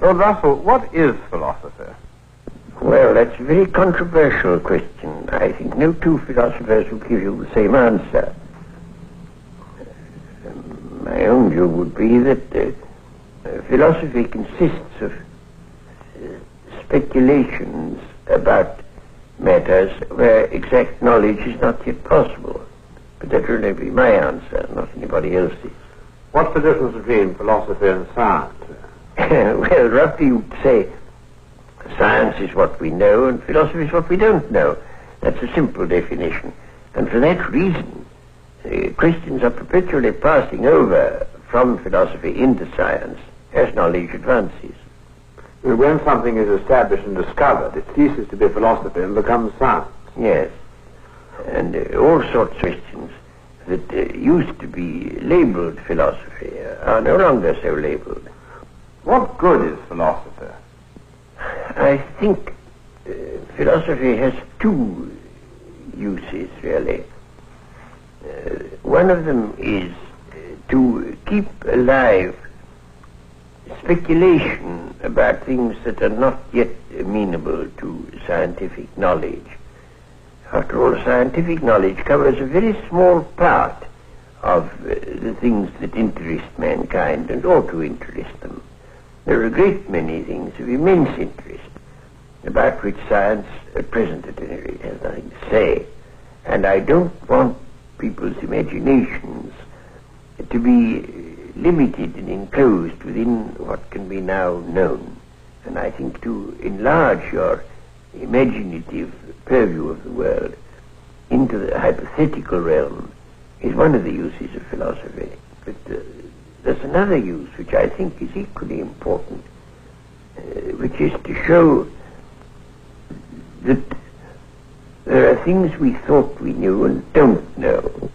Lord Russell, what is philosophy? Well, that's a very controversial question. I think no two philosophers will give you the same answer. My own view would be that philosophy consists of speculations about matters where exact knowledge is not yet possible. But that will only be my answer, not anybody else's. What's the difference between philosophy and science? Well, roughly you'd say science is what we know and philosophy is what we don't know. That's a simple definition. And for that reason, Christians are perpetually passing over from philosophy into science as knowledge advances. When something is established and discovered, it ceases to be philosophy and becomes science. Yes. And all sorts of questions that used to be labeled philosophy are no longer so labeled. What good is philosophy? I think philosophy has two uses, really. One of them is to keep alive speculation about things that are not yet amenable to scientific knowledge. After all, scientific knowledge covers a very small part of the things that interest mankind and ought to interest them. There are a great many things of immense interest about which science, at present at any rate, has nothing to say. And I don't want people's imaginations to be limited and enclosed within what can be now known. And I think to enlarge your imaginative purview of the world into the hypothetical realm is one of the uses of philosophy. But there's another use which I think is equally important, which is to show that there are things we thought we knew and don't know.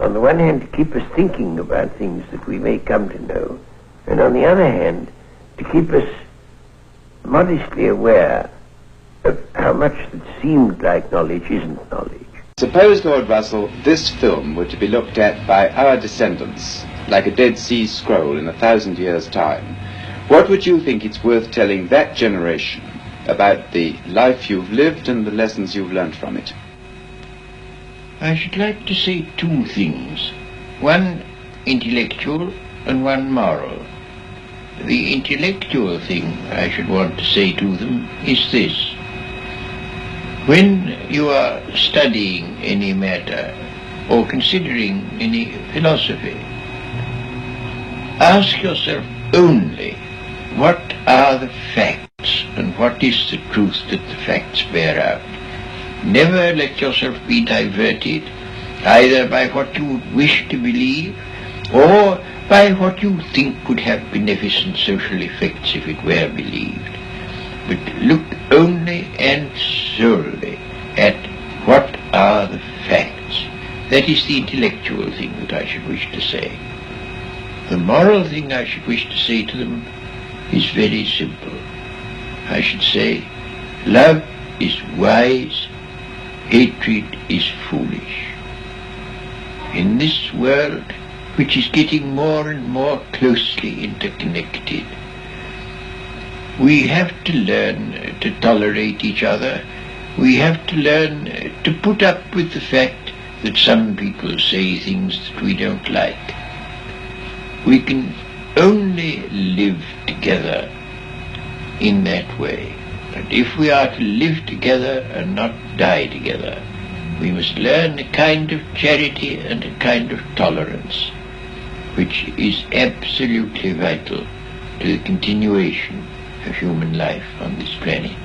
On the one hand, to keep us thinking about things that we may come to know, and on the other hand, to keep us modestly aware of how much that seemed like knowledge isn't knowledge. Suppose, Lord Russell, this film were to be looked at by our descendants, like a Dead Sea Scroll in 1,000 years' time. What would you think it's worth telling that generation about the life you've lived and the lessons you've learned from it? I should like to say two things, one intellectual and one moral. The intellectual thing I should want to say to them is this. When you are studying any matter or considering any philosophy, ask yourself only what are the facts and what is the truth that the facts bear out. Never let yourself be diverted either by what you would wish to believe or by what you think could have beneficent social effects if it were believed. But look only and solely at what are the facts. That is the intellectual thing that I should wish to say. The moral thing I should wish to say to them is very simple. I should say, love is wise, hatred is foolish. In this world, which is getting more and more closely interconnected, we have to learn to tolerate each other. We have to learn to put up with the fact that some people say things that we don't like. We can only live together in that way. And if we are to live together and not die together, we must learn a kind of charity and a kind of tolerance, which is absolutely vital to the continuation of human life on this planet.